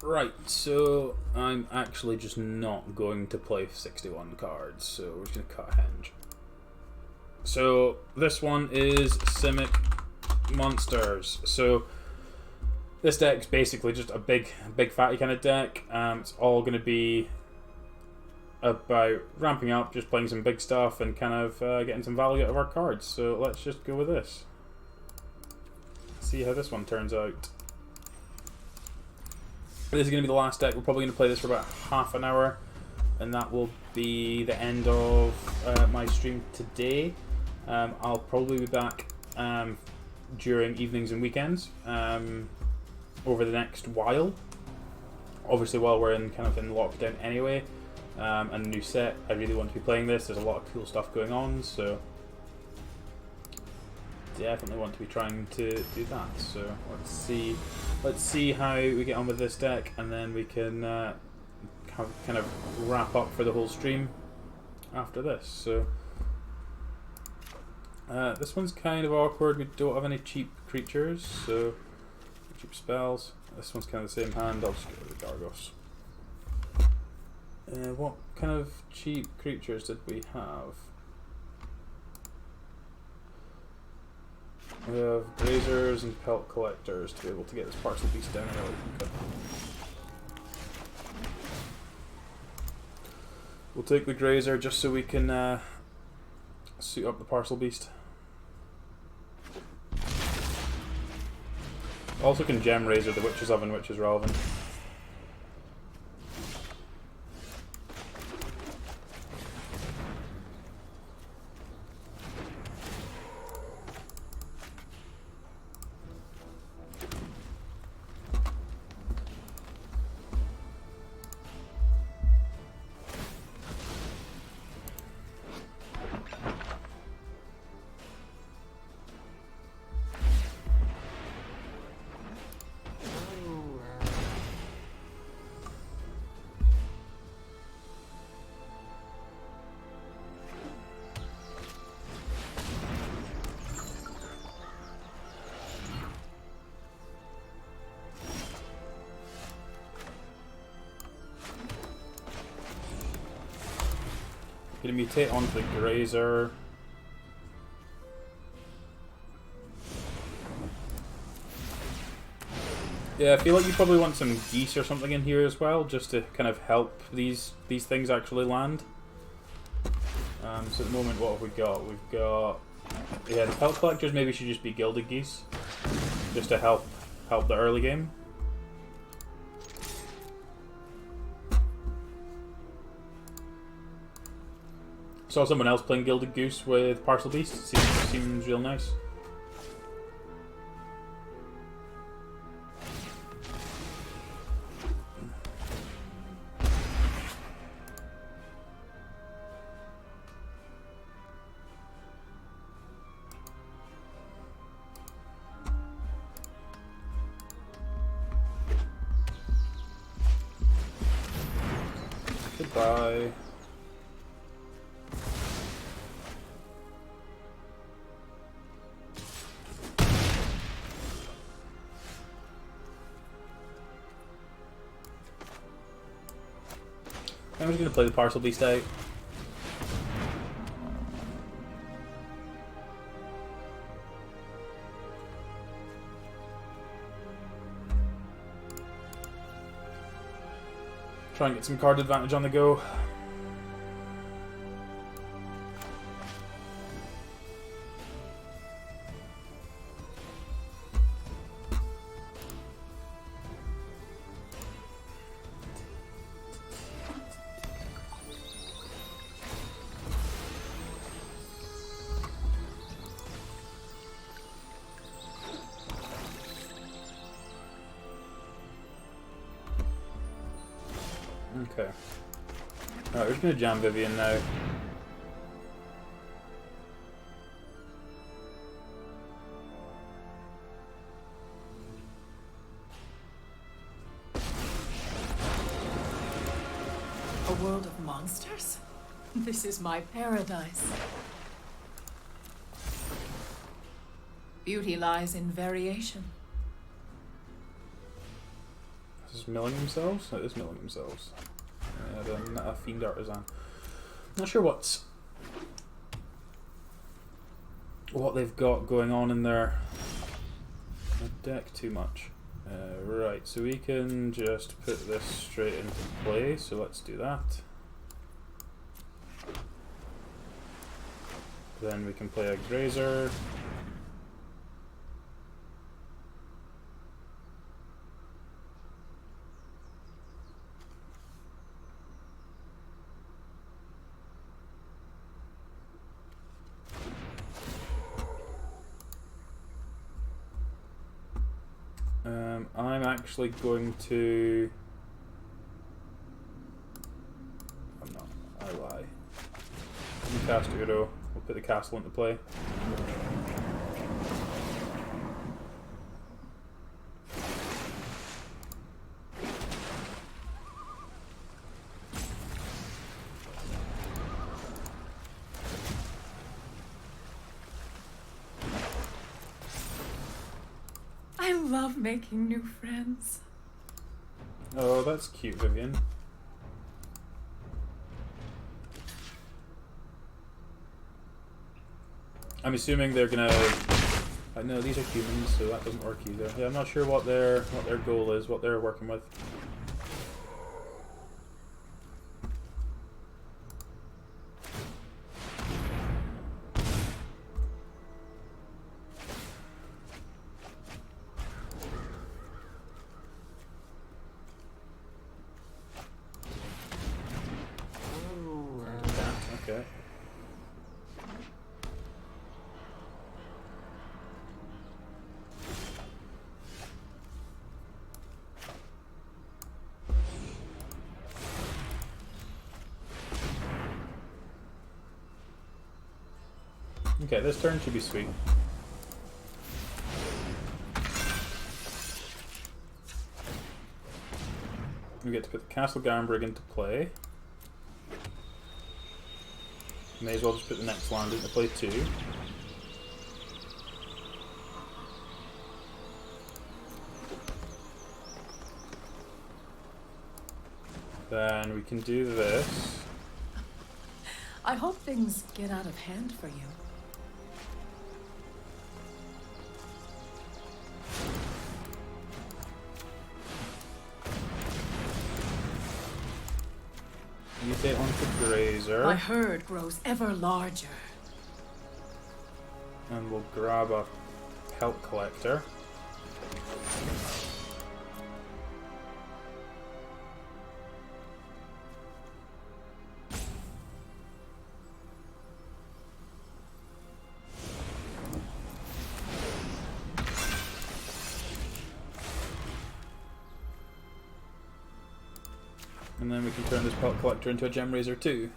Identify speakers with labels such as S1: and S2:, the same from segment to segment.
S1: Right, so I'm actually just not going to play 61 cards, so we're just going to cut a hinge. So this one is Simic Monsters. So this deck's basically just a big fatty kind of deck. It's all going to be about ramping up, just playing some big stuff, and kind of getting some value out of our cards. So let's just go with this. See how this one turns out. This is going to be the last deck. We're probably going to play this for about half an hour, and that will be the end of my stream today. I'll probably be back during evenings and weekends over the next while. Obviously, while we're in lockdown anyway, and a new set, I really want to be playing this. There's a lot of cool stuff going on, so definitely want to be trying to do that. So let's see how we get on with this deck, and then we can kind of wrap up for the whole stream after this. So this one's kind of awkward. We don't have any cheap creatures, so cheap spells. This one's kind of the same hand. I'll just go with the Gargos. What kind of cheap creatures did we have? We have Grazers and Pelt Collectors to be able to get this Parcel Beast down early. Okay. We'll take the Grazer just so we can suit up the Parcel Beast. Also can Gem Razor the Witch's Oven, which is relevant. Gonna mutate onto the Grazer. Yeah, I feel like you probably want some geese or something in here as well, just to kind of help these things actually land. So at the moment, what have we got? We've got the Pelt Collectors. Maybe should just be Gilded Geese, just to help the early game. Saw someone else playing Gilded Goose with Parcel Beast. Seems real nice. Goodbye. I'm just going to play the Parcel Beast out. Try and get some card advantage on the go. Okay. Alright, we're just going to jam Vivian now.
S2: A world of monsters? This is my paradise. Beauty lies in variation.
S1: This Is milling themselves? It is milling themselves. A fiend artisan. Not sure what they've got going on in their deck too much. Right, so we can just put this straight into play, so let's do that. Then we can play a Grazer. I'm actually going to... I'm not, I lie. You cast Udo, we'll put the castle into play.
S2: I love making new friends.
S1: Oh, that's cute, Vivian. I'm assuming they're gonna... no, these are humans, so that doesn't work either. Yeah, I'm not sure what their goal is, what they're working with. Okay. Okay, this turn should be sweet. We get to put the Castle Garmbrig into play. May as well just put the next land into play too. Then we can do this.
S2: I hope things get out of hand for you.
S1: Mutate onto Grazer.
S2: My herd grows ever larger.
S1: And we'll grab a Pelt Collector. And then we can turn this Pelt Collector into a Gem Raiser too.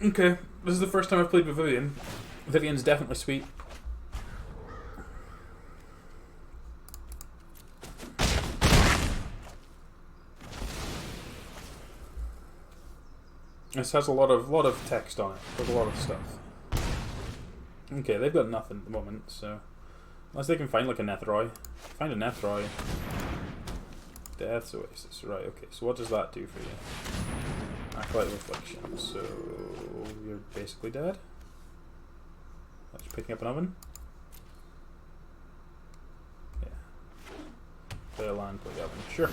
S1: Okay, this is the first time I've played with Vivian. Vivian's definitely sweet. This has a lot of text on it. There's a lot of stuff. Okay, they've got nothing at the moment, so unless they can find like a Netheroi. Find a Netheroi. Death's Oasis. Right, okay, so what does that do for you? Acolyte of Affliction. So you're basically dead. That's picking up an oven. Yeah. Play a land, play the oven. Sure.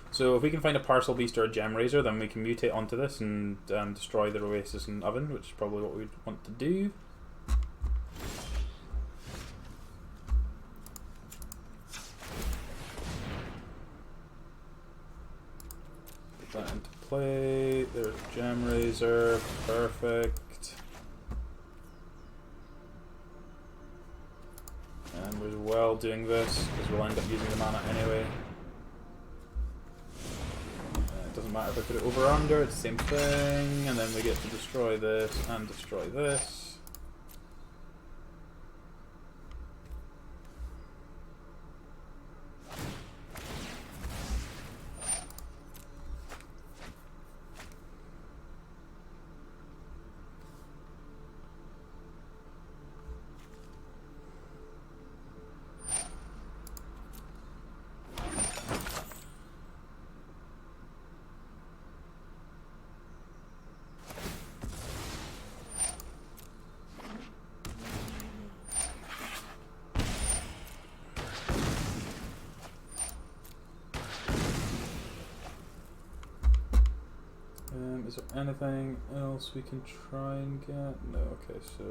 S1: So if we can find a Parcel Beast or a Gem Raiser, then we can mutate onto this and destroy the Oasis and Oven, which is probably what we'd want to do. Put that into play. There's Gem Raiser. Perfect. And we're well doing this, because we'll end up using the mana anyway. matter if I put it over or under, it's the same thing, and then we get to destroy this and destroy this. Is there anything else we can try and get? No, okay, so...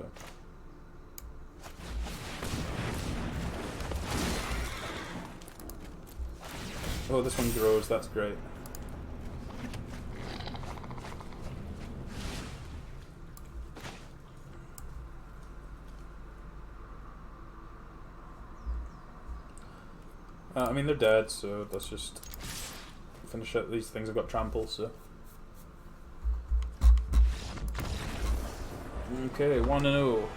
S1: Oh, this one grows, that's great. I mean, they're dead, so let's just finish out these things. I've got trample, so... Okay, 1-0.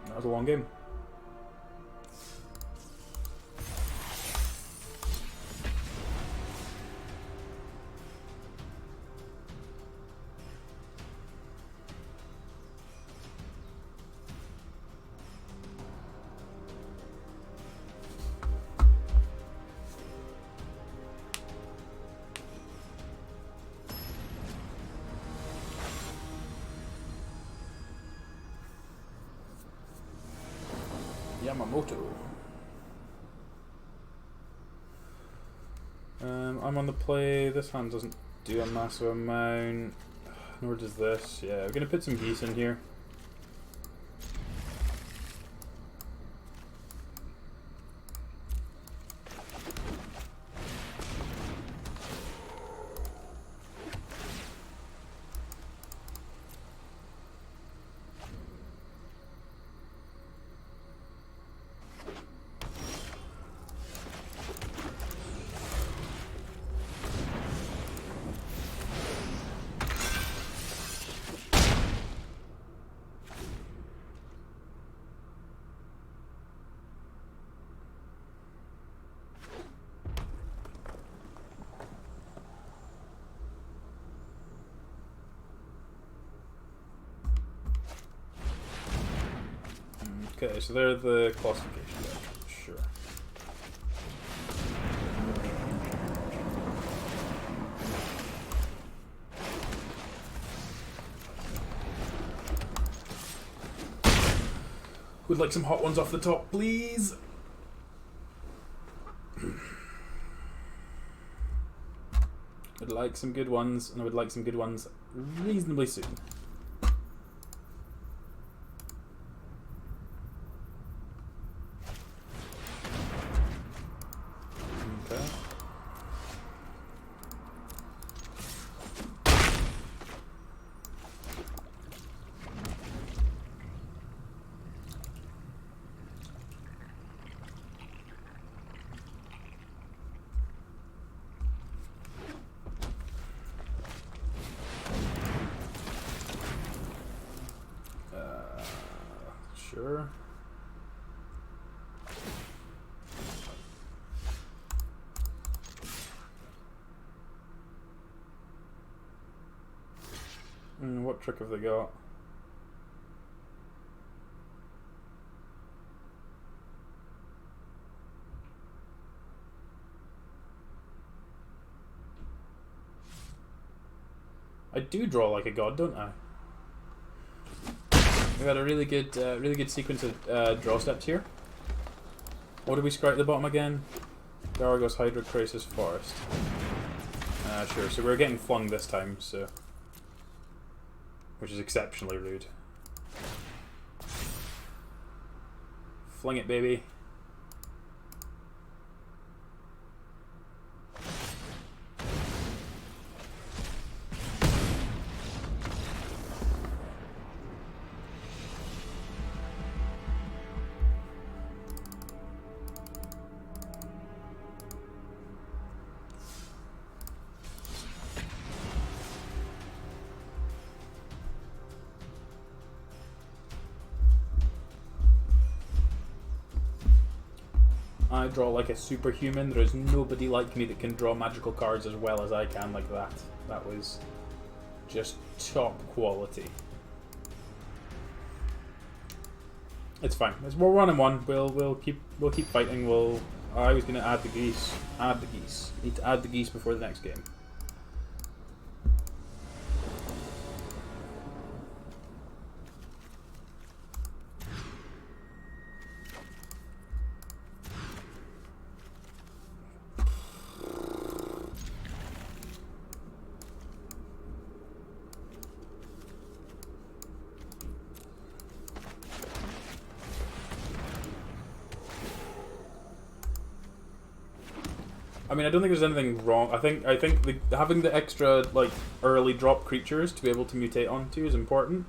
S1: That was a long game. Yamamoto. I'm on the play. This hand doesn't do a massive amount, nor does this. Yeah, we're gonna put some geese in here. Okay, so they're the classification deck. Sure. Would like some hot ones off the top, please? Would like some good ones, and I would like some good ones reasonably soon. Sure. What trick have they got? I do draw like a god, don't I? We've had a really good sequence of draw steps here. What did we scry at the bottom again? Gargos, Hydra, Crisis, Forest. Sure, so we're getting flung this time, so... Which is exceptionally rude. Fling it, baby. I draw like a superhuman. There is nobody like me that can draw magical cards as well as I can like that. That was just top quality. It's fine. We're 1-1. We'll keep fighting. I was gonna add the geese. Add the geese. Need to add the geese before the next game. I mean, I don't think there's anything wrong. I think having the extra like early drop creatures to be able to mutate onto is important.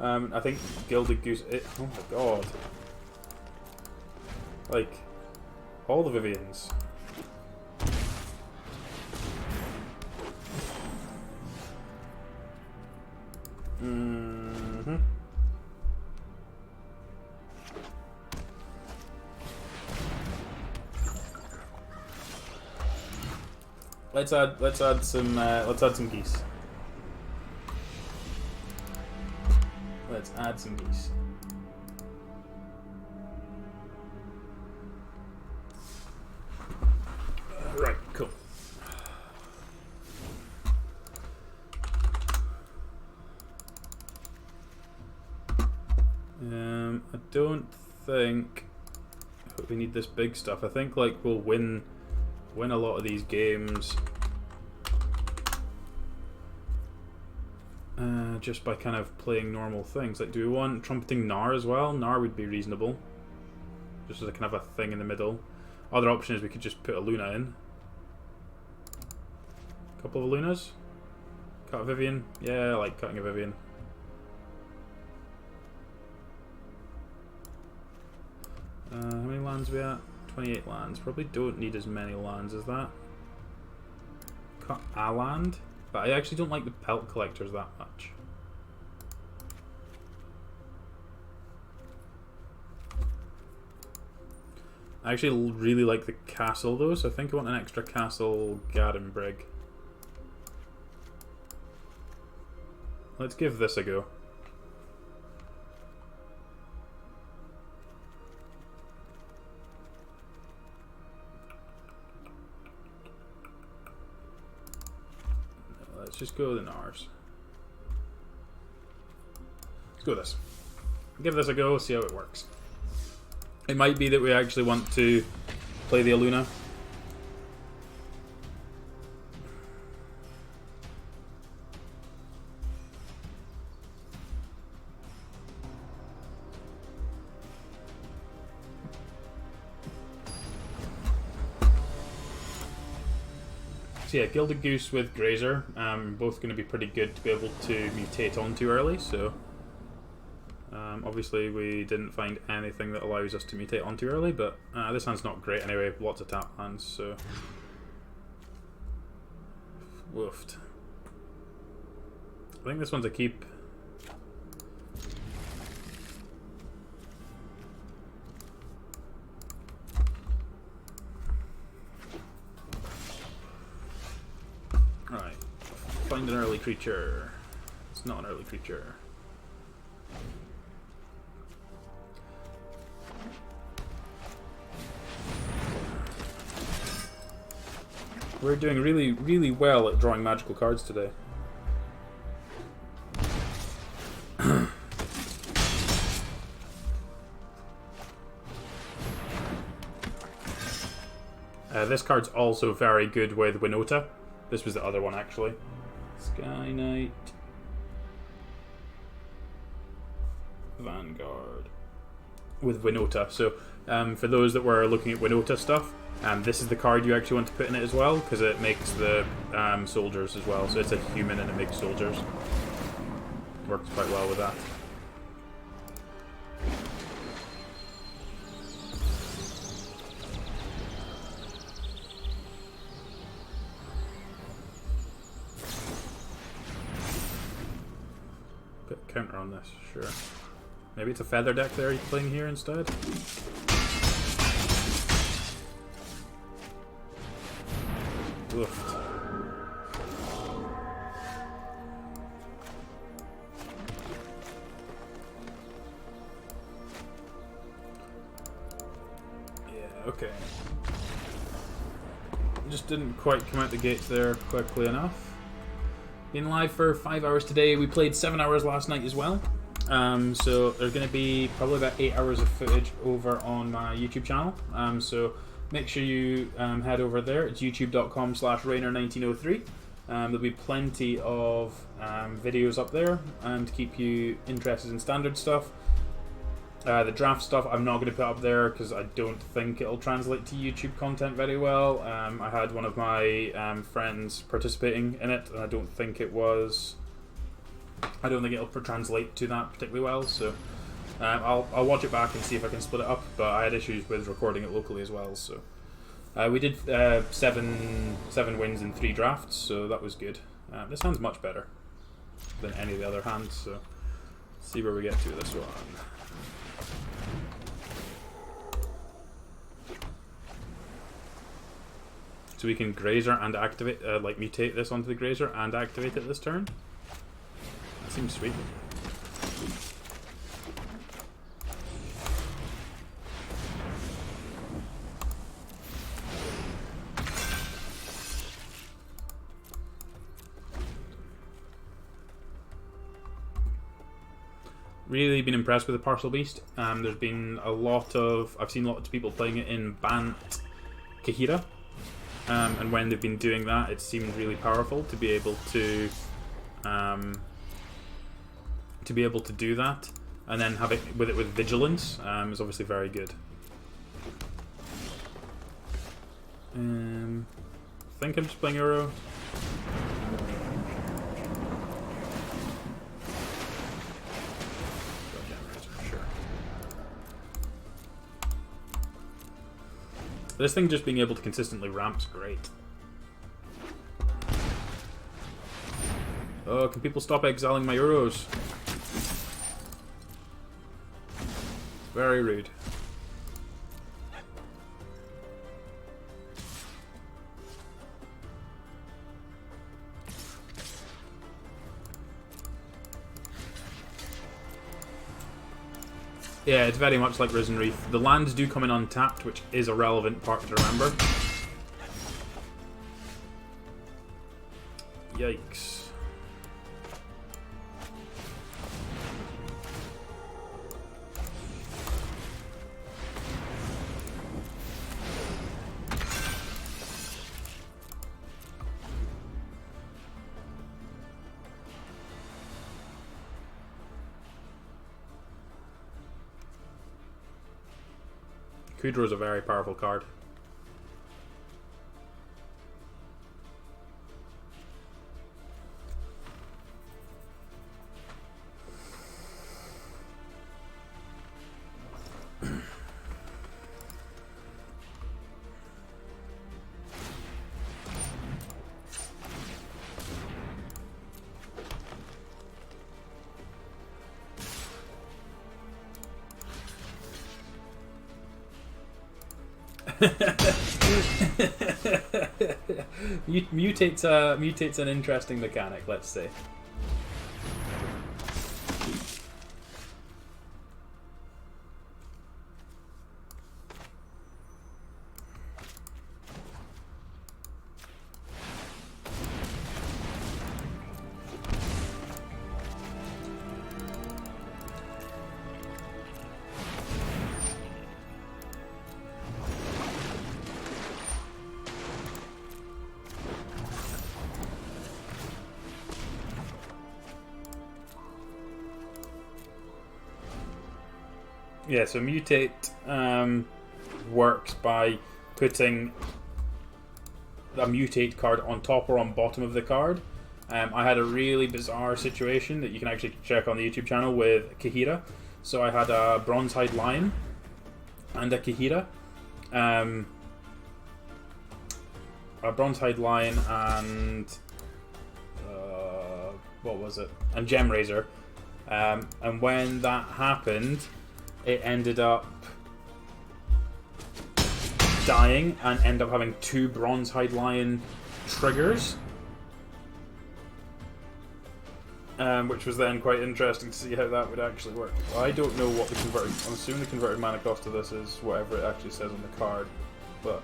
S1: I think Gilded Goose. Oh my god! Like all the Vivians. Let's add some geese. Let's add some geese. Right, cool. I don't think we need this big stuff. I think like we'll win a lot of these games just by kind of playing normal things. Like, do we want trumpeting Gnar as well? Gnar would be reasonable, just as a kind of a thing in the middle. Other option is we could just put a Luna in. A couple of Lunas. Cut a Vivian. Yeah, I like cutting a Vivian. How many lands are we at? 28 lands. Probably don't need as many lands as that. Cut a land. But I actually don't like the pelt collectors that much. I actually really like the castle though, so I think I want an extra castle Garenbrig. Let's give this a go. Let's just go with the Gnars. Let's go with this. Give this a go, see how it works. It might be that we actually want to play the Aluna. So yeah, Gilded Goose with Grazer, both going to be pretty good to be able to mutate onto early, so obviously we didn't find anything that allows us to mutate onto early, but this hand's not great anyway, lots of tap lands, so woofed. I think this one's a keep. Alright, find an early creature. It's not an early creature. We're doing really, really well at drawing magical cards today. This card's also very good with Winota. This was the other one, actually. Sky Knight. Vanguard. With Winota. So, for those that were looking at Winota stuff, this is the card you actually want to put in it as well, because it makes the soldiers as well. So it's a human and it makes soldiers. Works quite well with that. Put a counter on this, sure. Maybe it's a feather deck there you're playing here instead? Oof. Yeah, okay. Just didn't quite come out the gates there quickly enough. Been live for 5 hours today. We played 7 hours last night as well. So there's going to be probably about 8 hours of footage over on my YouTube channel. So make sure you head over there. It's youtube.com/Rainer1903. There'll be plenty of videos up there to keep you interested in standard stuff. The draft stuff I'm not going to put up there because I don't think it'll translate to YouTube content very well. I had one of my friends participating in it, and I don't think it'll translate to that particularly well. So I'll watch it back and see if I can split it up. But I had issues with recording it locally as well. So we did seven wins in 3 drafts, so that was good. This hand's much better than any of the other hands. So let's see where we get to this one. So we can grazer and activate, mutate this onto the grazer and activate it this turn. That seems sweet. Really been impressed with the Parcel Beast. There's been I've seen lots of people playing it in Bant Kahira. And when they've been doing that, it seemed really powerful to be able to do that, and then have it with vigilance is obviously very good. I think I'm just playing Euro. This thing just being able to consistently ramp's great. Oh, can people stop exiling my Euros? It's very rude. Yeah, it's very much like Risen Reef. The lands do come in untapped, which is a relevant part to remember. Yikes. Kudro is a very powerful card. Mutate's an interesting mechanic, let's say. Yeah, so Mutate works by putting a Mutate card on top or on bottom of the card. I had a really bizarre situation that you can actually check on the YouTube channel with Kahira. So I had a Bronzehide Lion and a Kahira. A Bronzehide Lion and... what was it? And Gem Razor. And when that happened, it ended up dying and ended up having 2 Bronzehide Lion triggers. Which was then quite interesting to see how that would actually work. I don't know what the converted... I'm assuming the converted mana cost of this is whatever it actually says on the card, but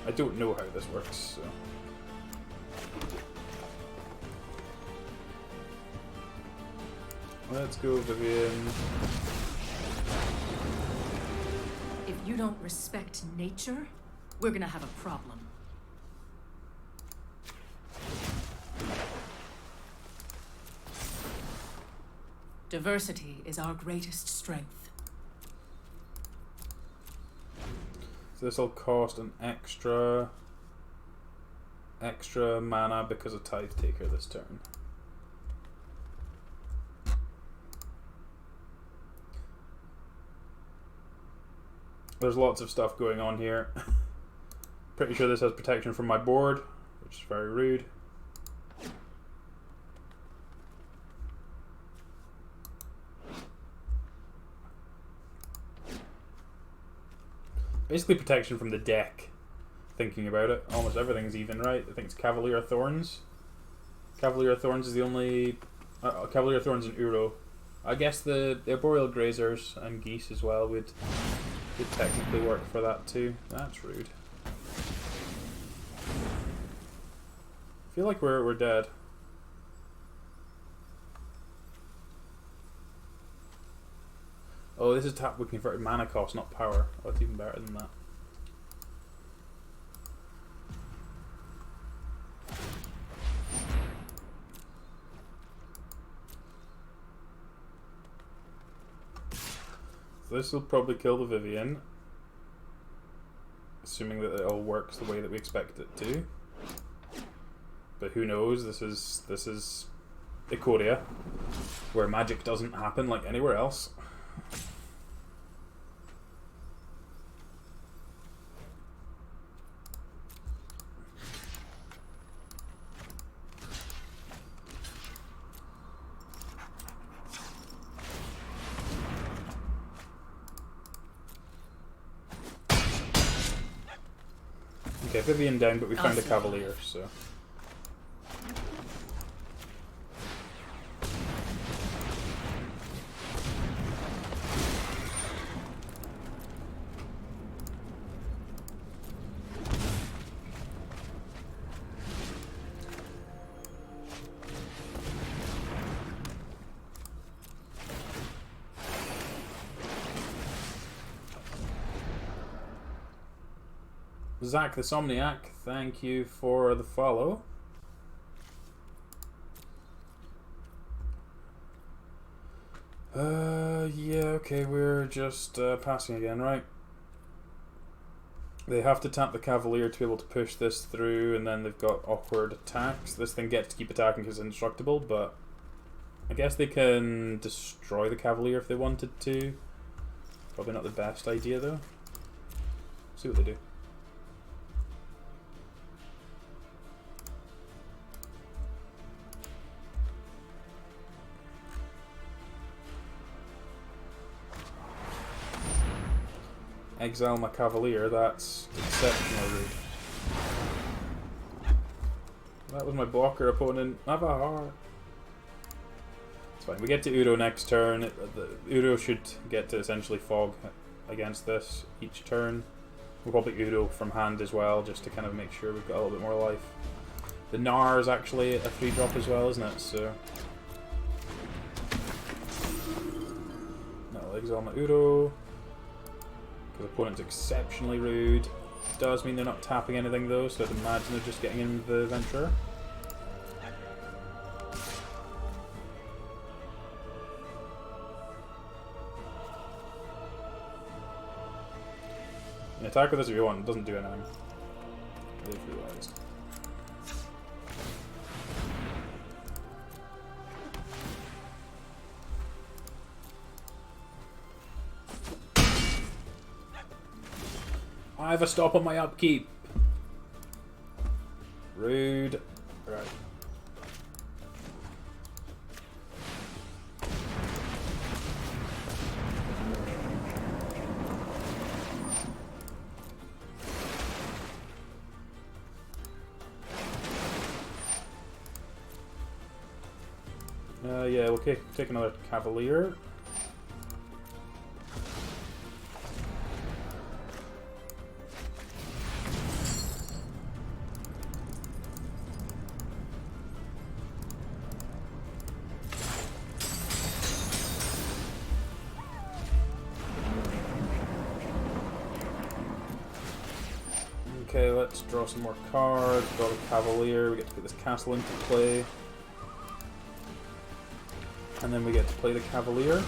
S1: I don't know how this works, so... Let's go, Vivian.
S2: If you don't respect nature, we're gonna have a problem. Diversity is our greatest strength.
S1: So this will cost an extra mana because of Tithe Taker this turn. There's lots of stuff going on here. Pretty sure this has protection from my board, which is very rude. Basically protection from the deck, thinking about it. Almost everything's even, right? I think it's Cavalier of Thorns. Cavalier of Thorns is the only... Cavalier of Thorns and Uro. I guess the Arboreal Grazers and Geese as well would technically work for that too. That's rude. I feel like we're dead. Oh, this is tap with converted mana cost, not power. Oh, it's even better than that. So this will probably kill the Vivian, assuming that it all works the way that we expect it to. But who knows? This is Ikoria, where magic doesn't happen like anywhere else. Okay, Vivian down, but we found a Cavalier, so... Zach the Somniac, thank you for the follow. Yeah, okay, we're just passing again, right? They have to tap the Cavalier to be able to push this through, and then they've got awkward attacks. This thing gets to keep attacking because it's indestructible, but I guess they can destroy the Cavalier if they wanted to. Probably not the best idea, though. See what they do. Exile my Cavalier, that's exceptionally rude. That was my blocker opponent, Navarre. It's fine, we get to Udo next turn. Udo should get to essentially fog against this each turn. We'll probably Udo from hand as well, just to kind of make sure we've got a little bit more life. The Gnar is actually a 3-drop as well, isn't it? So... no, I'll exile my Udo. The opponent's exceptionally rude. Does mean they're not tapping anything though, so I'd imagine they're just getting in the Venturer. You can attack with this if you want, it doesn't do anything. Really realized. I have a stop on my upkeep. Rude. Right. Yeah, we'll take another Cavalier. Okay, let's draw some more cards. Draw the Cavalier. We get to put this castle into play. And then we get to play the Cavalier.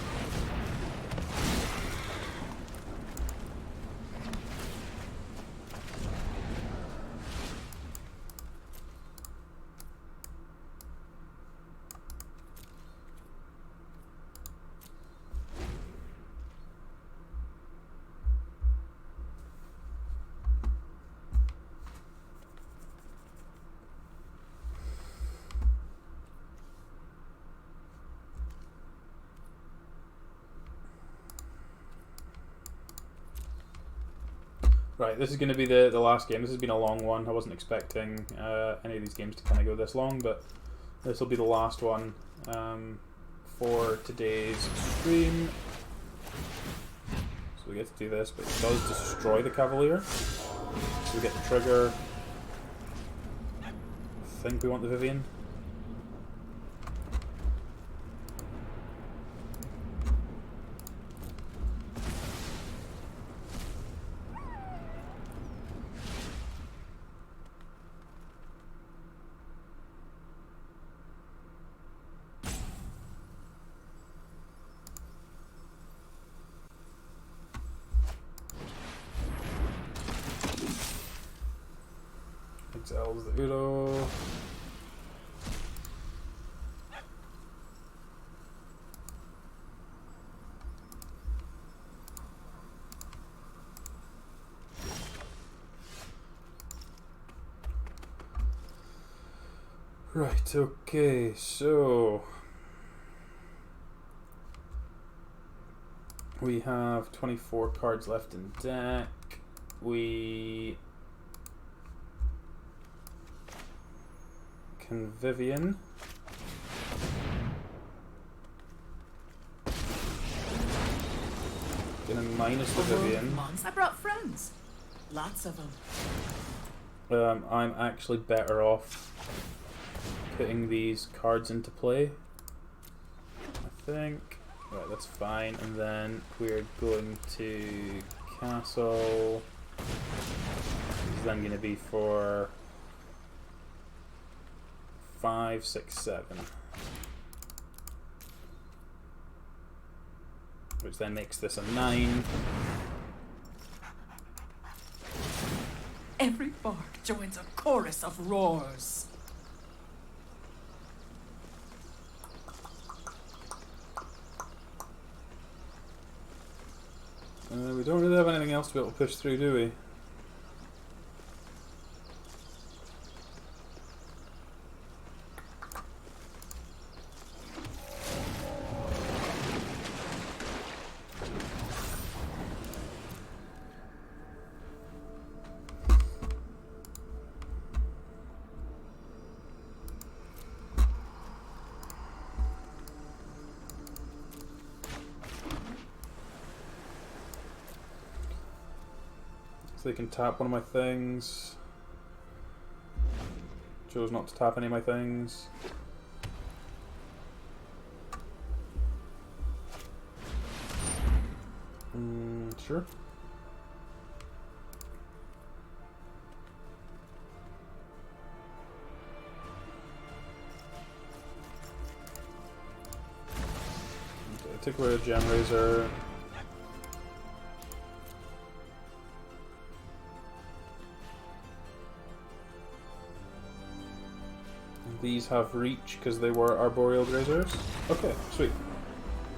S1: Right, this is going to be the last game. This has been a long one. I wasn't expecting any of these games to kind of go this long, but this will be the last one for today's stream. So we get to do this, but it does destroy the Cavalier. So we get the trigger. I think we want the Vivian. Exiles the Udo. Right, okay, so we have 24 cards left in deck. We can Vivian. Gonna minus the Vivian.
S2: I brought friends. Lots of them.
S1: I'm actually better off putting these cards into play, I think. Right, that's fine. And then we're going to castle. This is then going to be for 5, 6, 7. Which then makes this a 9.
S2: Every bark joins a chorus of roars.
S1: We don't really have anything else to be able to push through, do we? So they can tap one of my things. Chose not to tap any of my things. Sure. Okay, take away a Gem Razor. These have reach because they were Arboreal Grazers. Okay, sweet.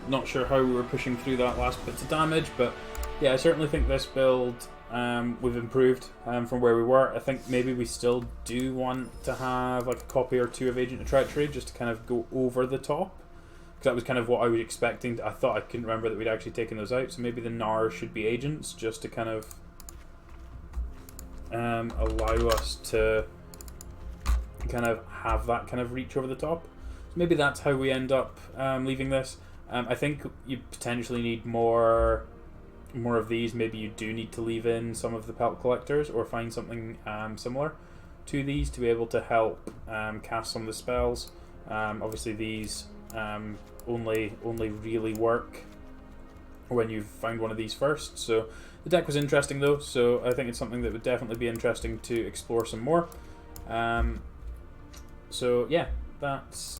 S1: Not sure how we were pushing through that last bit of damage, but yeah, I certainly think this build we've improved from where we were. I think maybe we still do want to have like a copy or two of Agent of Treachery just to kind of go over the top. Because that was kind of what I was expecting. I thought I couldn't remember that we'd actually taken those out, so maybe the Nar should be agents just to kind of allow us to kind of have that kind of reach over the top. maybe that's how we end up leaving this. I think you potentially need more of these. Maybe you do need to leave in some of the pelt collectors or find something similar to these to be able to help cast some of the spells. Obviously these only really work when you've found one of these first. So the deck was interesting though, so I think it's something that would definitely be interesting to explore some more. So yeah, that's